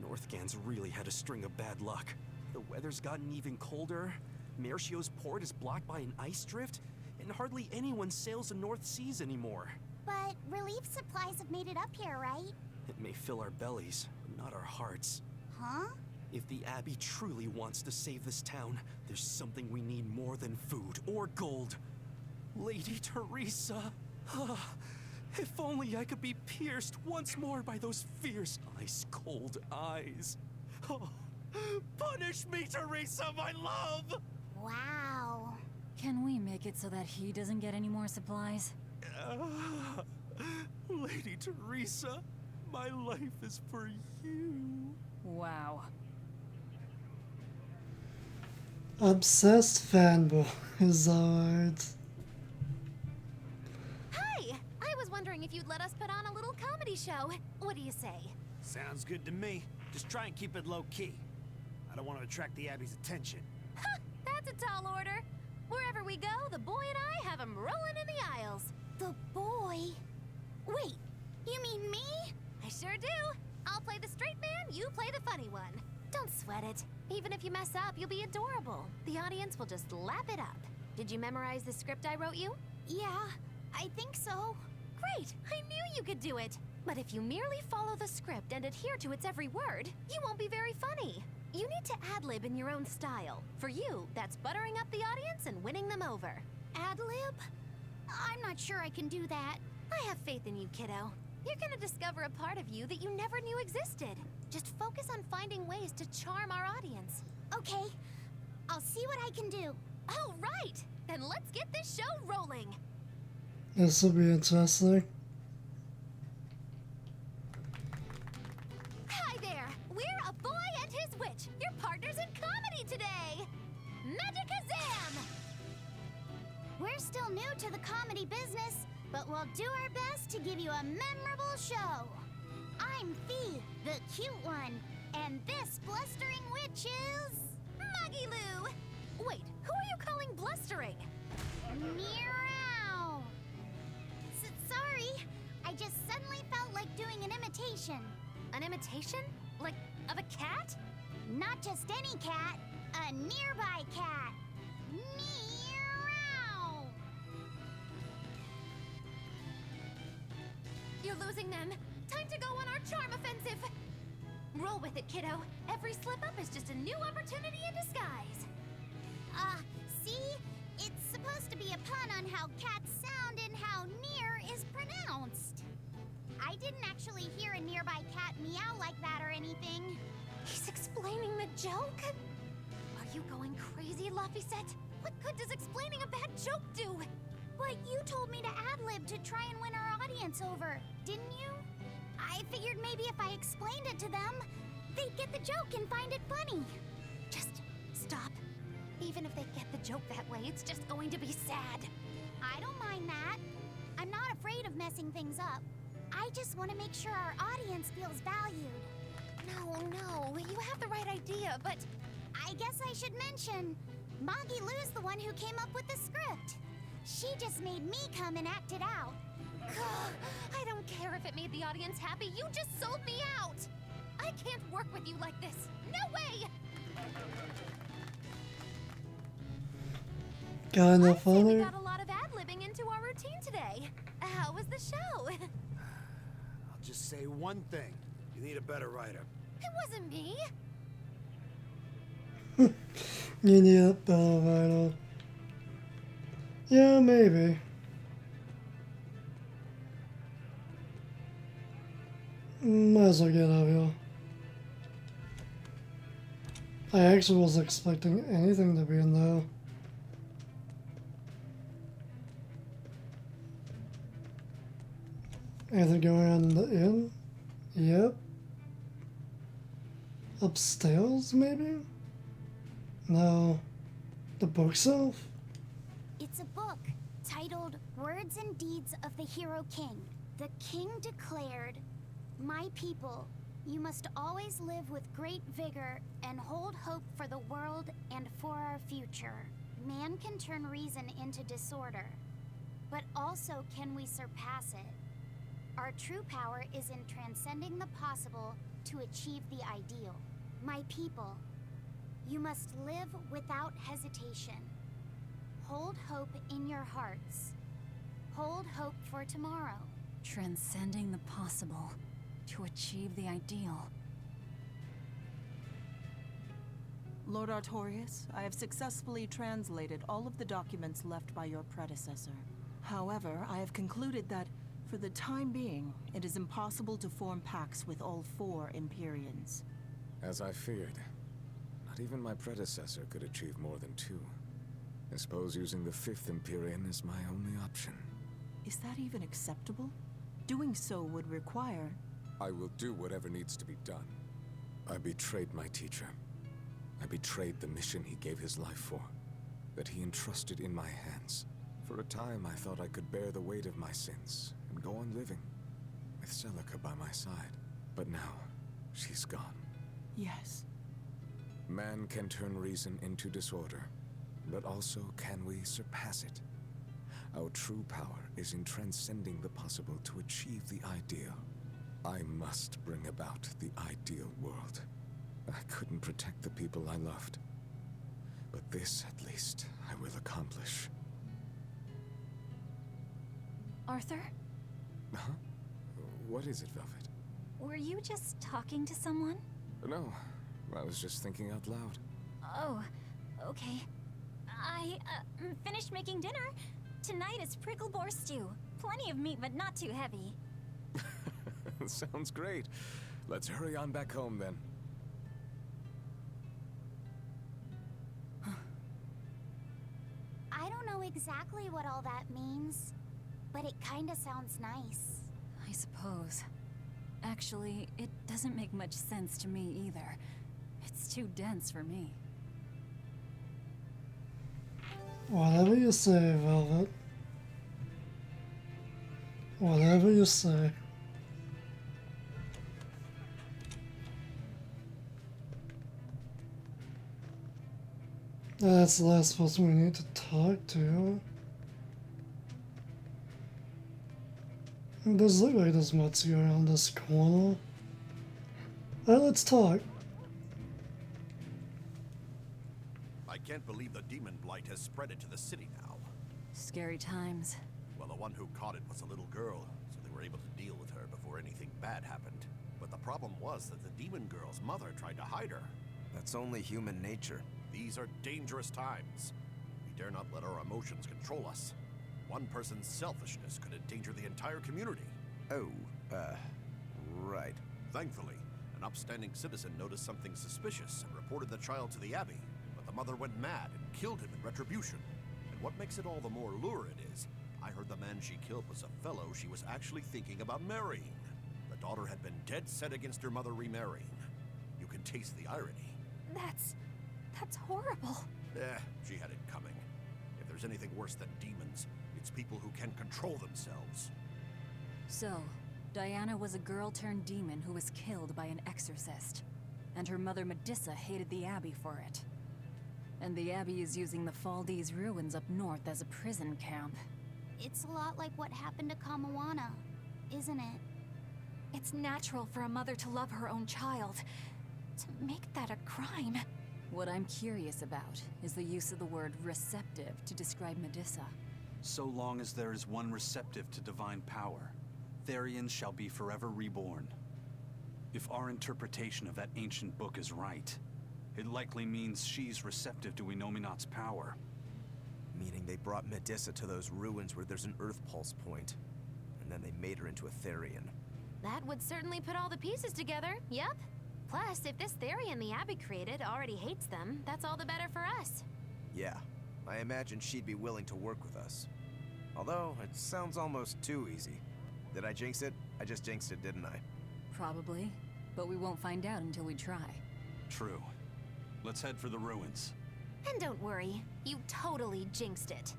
Northgan's really had a string of bad luck. The weather's gotten even colder. Mercio's port is blocked by an ice drift, and hardly anyone sails the North Seas anymore. But relief supplies have made it up here, right? It may fill our bellies, but not our hearts. Huh? If the Abbey truly wants to save this town, there's something we need more than food or gold. Lady Teresa! If only I could be pierced once more by those fierce, ice-cold eyes. Oh, punish me, Teresa, my love! Wow. Can we make it so that he doesn't get any more supplies? Lady Teresa, my life is for you. Wow. Obsessed fanboy is alright. Hi! I was wondering if you'd let us put on a little comedy show. What do you say? Sounds good to me. Just try and keep it low-key. I don't want to attract the Abbey's attention. Ha! That's a tall order. Wherever we go, the boy and I have him rolling in the aisles. The boy? Wait, you mean me? I sure do. I'll play the straight man, you play the funny one. Don't sweat it. Even if you mess up, you'll be adorable. The audience will just lap it up. Did you memorize the script I wrote you? Yeah, I think so. Great! I knew you could do it! But if you merely follow the script and adhere to its every word, you won't be very funny. You need to ad-lib in your own style. For you, that's buttering up the audience and winning them over. Ad-lib? I'm not sure I can do that. I have faith in you, kiddo. You're gonna discover a part of you that you never knew existed. Just focus on finding ways to charm our audience. Okay, I'll see what I can do. Oh, right! Then let's get this show rolling! This will be interesting. Hi there! We're A Boy and His Witch, your partners in comedy today! Magicazam! We're still new to the comedy business, but we'll do our best to give you a memorable show. I'm Fee, the cute one, and this blustering witch is... Magiloo! Wait, who are you calling blustering? Meow! Sorry, I just suddenly felt like doing an imitation. An imitation? Like, of a cat? Not just any cat, a nearby cat. Meow! You're losing them. Time to go on our charm offensive. Roll with it, kiddo. Every slip-up is just a new opportunity in disguise. See? It's supposed to be a pun on how cats sound and how near is pronounced. I didn't actually hear a nearby cat meow like that or anything. He's explaining the joke? Are you going crazy, Laphicet? What good does explaining a bad joke do? But you told me to ad-lib to try and win our audience over, didn't you? I figured maybe if I explained it to them, they'd get the joke and find it funny. Just stop. Even if they get the joke that way, it's just going to be sad. I don't mind that. I'm not afraid of messing things up. I just want to make sure our audience feels valued. No, you have the right idea, but... I guess I should mention, Magiloo's the one who came up with the script. She just made me come and act it out. I don't care if it made the audience happy, you just sold me out! I can't work with you like this. No way! Kinda funny. We got a lot of ad-libbing into our routine today. How was the show? I'll just say one thing. You need a better writer. It wasn't me. You need a better writer. Yeah, maybe. Might as well get out of here. I actually wasn't expecting anything to be in there. Anything going on in the inn? Yep. Upstairs, maybe? No. The bookshelf? It's a book titled Words and Deeds of the Hero King. The king declared, "My people, you must always live with great vigor and hold hope for the world and for our future. Man can turn reason into disorder, but also can we surpass it? Our true power is in transcending the possible to achieve the ideal. My people, you must live without hesitation. Hold hope in your hearts. Hold hope for tomorrow." Transcending the possible to achieve the ideal. Lord Artorius, I have successfully translated all of the documents left by your predecessor. However, I have concluded that, for the time being, it is impossible to form pacts with all 4 Empyreans. As I feared, not even my predecessor could achieve more than 2. I suppose using the 5th Empyrean is my only option. Is that even acceptable? Doing so would require... I will do whatever needs to be done. I betrayed my teacher. I betrayed the mission he gave his life for, that he entrusted in my hands. For a time, I thought I could bear the weight of my sins and go on living, with Celica by my side. But now, she's gone. Yes. Man can turn reason into disorder, but also can we surpass it? Our true power is in transcending the possible to achieve the ideal. I must bring about the ideal world. I couldn't protect the people I loved, but this, at least, I will accomplish. Arthur? Huh? What is it, Velvet? Were you just talking to someone? No, I was just thinking out loud. Oh, okay. I finished making dinner. Tonight is prickle boar stew. Plenty of meat, but not too heavy. Sounds great. Let's hurry on back home, then. I don't know exactly what all that means, but it kinda sounds nice. I suppose. Actually, it doesn't make much sense to me either. It's too dense for me. Whatever you say, Velvet. Whatever you say. That's the last person we need to talk to. It does look like there's Matsuo around this corner. Alright, let's talk. I can't believe the demon blight has spread into the city now. Scary times. Well, the one who caught it was a little girl, so they were able to deal with her before anything bad happened. But the problem was that the demon girl's mother tried to hide her. That's only human nature. These are dangerous times. We dare not let our emotions control us. One person's selfishness could endanger the entire community. Oh, right. Thankfully, an upstanding citizen noticed something suspicious and reported the child to the Abbey, but the mother went mad and killed him in retribution. And what makes it all the more lurid is, I heard the man she killed was a fellow she was actually thinking about marrying. The daughter had been dead set against her mother remarrying. You can taste the irony. That's horrible. She had it coming. If there's anything worse than demons, it's people who can control themselves. So, Diana was a girl turned demon who was killed by an exorcist. And her mother Medissa hated the Abbey for it. And the Abbey is using the Faldese ruins up north as a prison camp. It's a lot like what happened to Kamoana, isn't it? It's natural for a mother to love her own child. To make that a crime. What I'm curious about is the use of the word receptive to describe Medissa. So long as there is one receptive to divine power, Therians shall be forever reborn. If our interpretation of that ancient book is right, it likely means she's receptive to Inominat's power. Meaning they brought Medissa to those ruins where there's an Earth Pulse point, and then they made her into a Therian. That would certainly put all the pieces together, yep. Plus, if this Therian the Abbey created already hates them, that's all the better for us. Yeah, I imagine she'd be willing to work with us. Although, it sounds almost too easy. Did I jinx it? I just jinxed it, didn't I? Probably, but we won't find out until we try. True. Let's head for the ruins. And don't worry, you totally jinxed it.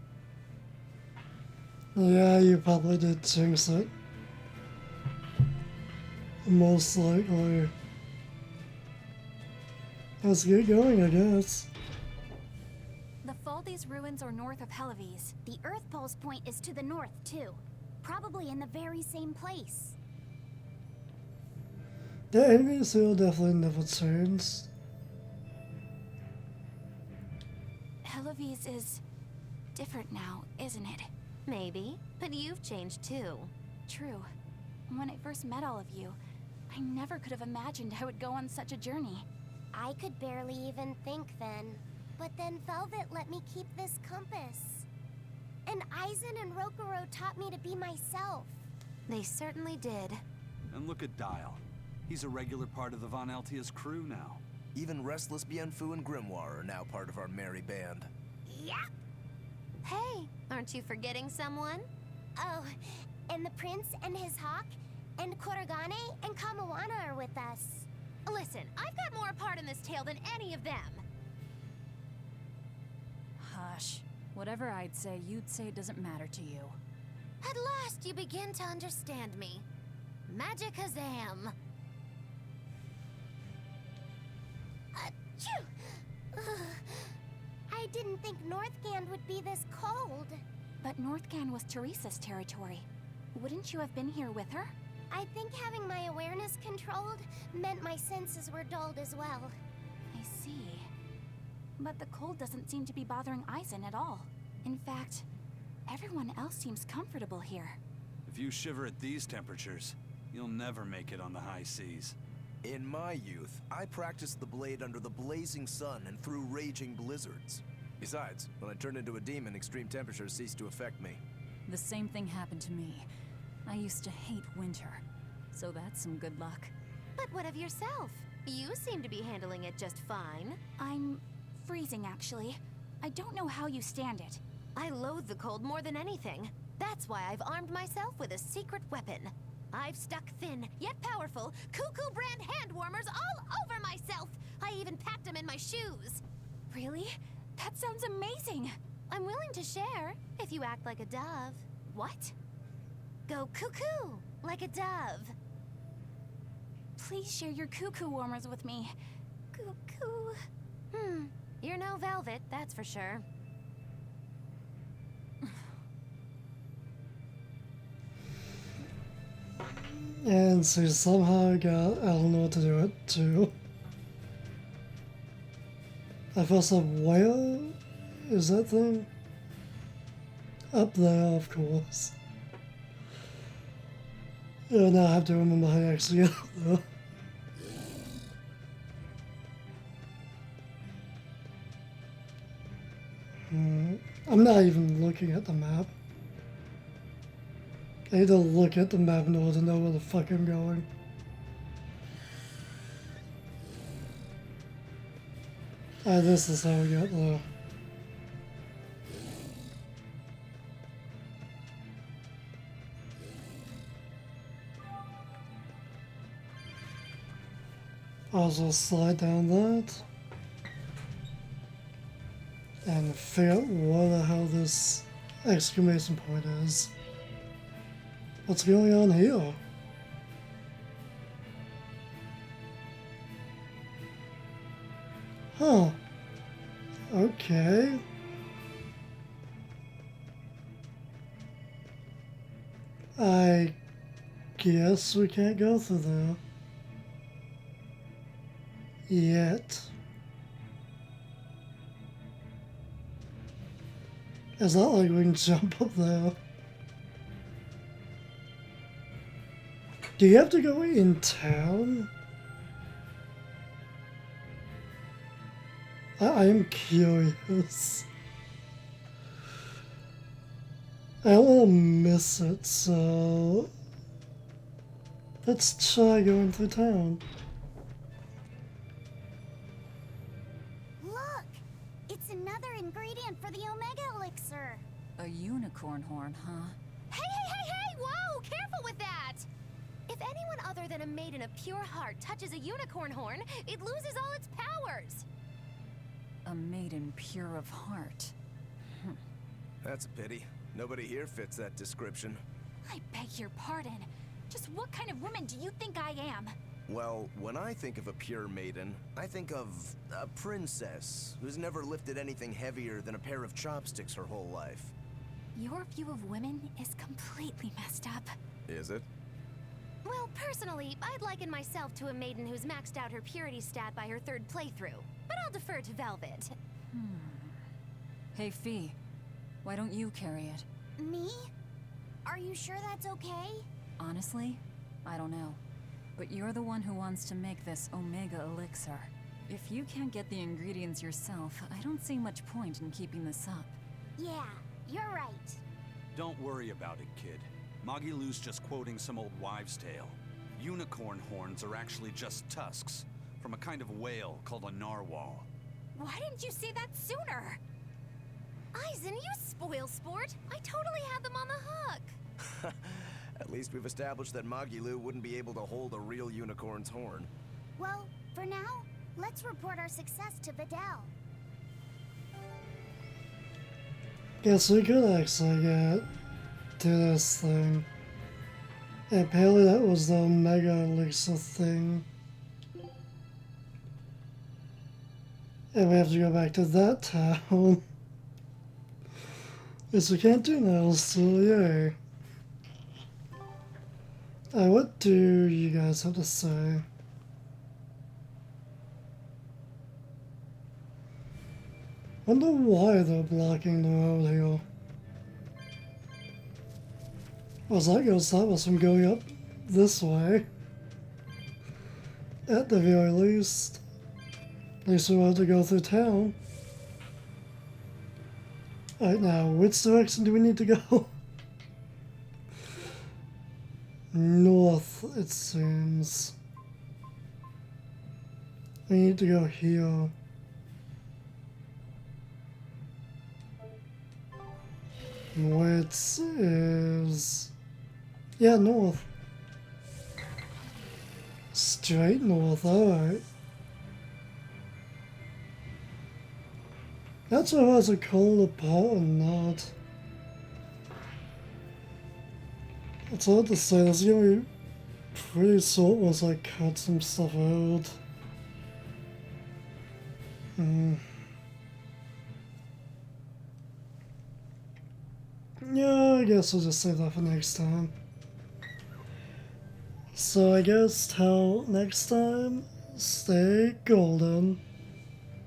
Yeah, you probably did jinx it. Most likely. Let's get going, I guess. The Faldese ruins are north of Hellawes. The Earth Pulse point is to the north, too. Probably in the very same place. The enemies here definitely never changed. Hellawes is different now, isn't it? Maybe, but you've changed too. True. When I first met all of you, I never could have imagined I would go on such a journey. I could barely even think then. But then Velvet let me keep this compass. And Aizen and Rokuro taught me to be myself. They certainly did. And look at Dial. He's a regular part of the Von Altia's crew now. Even Restless Bienfu and Grimoire are now part of our merry band. Yep. Hey, aren't you forgetting someone? Oh, and the prince and his hawk, and Kurogane and Kamoana are with us. Listen, I've got more part in this tale than any of them. Hush. Whatever I'd say, you'd say it doesn't matter to you. At last you begin to understand me. Magic Hazam. Achoo! I didn't think Northgand would be this cold. But Northgand was Teresa's territory. Wouldn't you have been here with her? I think having my awareness controlled meant my senses were dulled as well. I see. But the cold doesn't seem to be bothering Eisen at all. In fact, everyone else seems comfortable here. If you shiver at these temperatures, you'll never make it on the high seas. In my youth, I practiced the blade under the blazing sun and through raging blizzards. Besides, when I turned into a demon, extreme temperatures ceased to affect me. The same thing happened to me. I used to hate winter, so that's some good luck. But what of yourself? You seem to be handling it just fine. I'm freezing, actually. I don't know how you stand it. I loathe the cold more than anything. That's why I've armed myself with a secret weapon. I've stuck thin, yet powerful, Cuckoo brand hand warmers all over myself. I even packed them in my shoes. Really? That sounds amazing. I'm willing to share, if you act like a dove. What? Go cuckoo, like a dove. Please share your cuckoo warmers with me. Cuckoo. You're no velvet, that's for sure. And she somehow got Eleanor to do it too. I first said, where is that thing? Up there, of course. Yeah, now I have to remember how to actually get up there. I'm not even looking at the map. I need to look at the map in order to know where the fuck I'm going. This is how we get there. I'll just slide down that. And figure out where the hell this exclamation point is. What's going on here? Huh. Okay. I guess we can't go through there. Yet. It's not like we can jump up there. Do you have to go in town? I am curious. I don't want to miss it, so let's try going through town. Look! It's another ingredient for the Omega Elixir. A unicorn horn, huh? Hey! Whoa! Careful with that! If anyone other than a maiden of pure heart touches a unicorn horn, it loses all its powers. A maiden pure of heart. That's a pity. Nobody here fits that description. I beg your pardon. Just what kind of woman do you think I am? Well, when I think of a pure maiden, I think of a princess who's never lifted anything heavier than a pair of chopsticks her whole life. Your view of women is completely messed up. Is it? Well, personally, I'd liken myself to a maiden who's maxed out her purity stat by her third playthrough. But I'll defer to Velvet. Hey, Fee. Why don't you carry it? Me? Are you sure that's okay? Honestly, I don't know. But you're the one who wants to make this Omega Elixir. If you can't get the ingredients yourself, I don't see much point in keeping this up. Yeah, you're right. Don't worry about it, kid. Magilou's just quoting some old wives' tale. Unicorn horns are actually just tusks from a kind of whale called a narwhal. Why didn't you say that sooner? Eisen, you spoil sport! I totally had them on the hook! At least we've established that Magilou wouldn't be able to hold a real unicorn's horn. Well, for now, let's report our success to Vidal. Guess we could actually get to this thing. And apparently that was the Omega Elixir thing. And we have to go back to that town. Yes, we can't do now, so yay. What do you guys have to say? Wonder why they're blocking the road here. Was that gonna stop us from going up this way? At the very least. At least we have to go through town. Alright, now, which direction do we need to go? North, it seems. We need to go here. Which is... yeah, north. Straight north, alright. That's why it's a cold apart or not. It's hard to say, that's gonna be pretty short once I cut some stuff out. Yeah, I guess I'll just save that for next time. So I guess till next time, stay golden.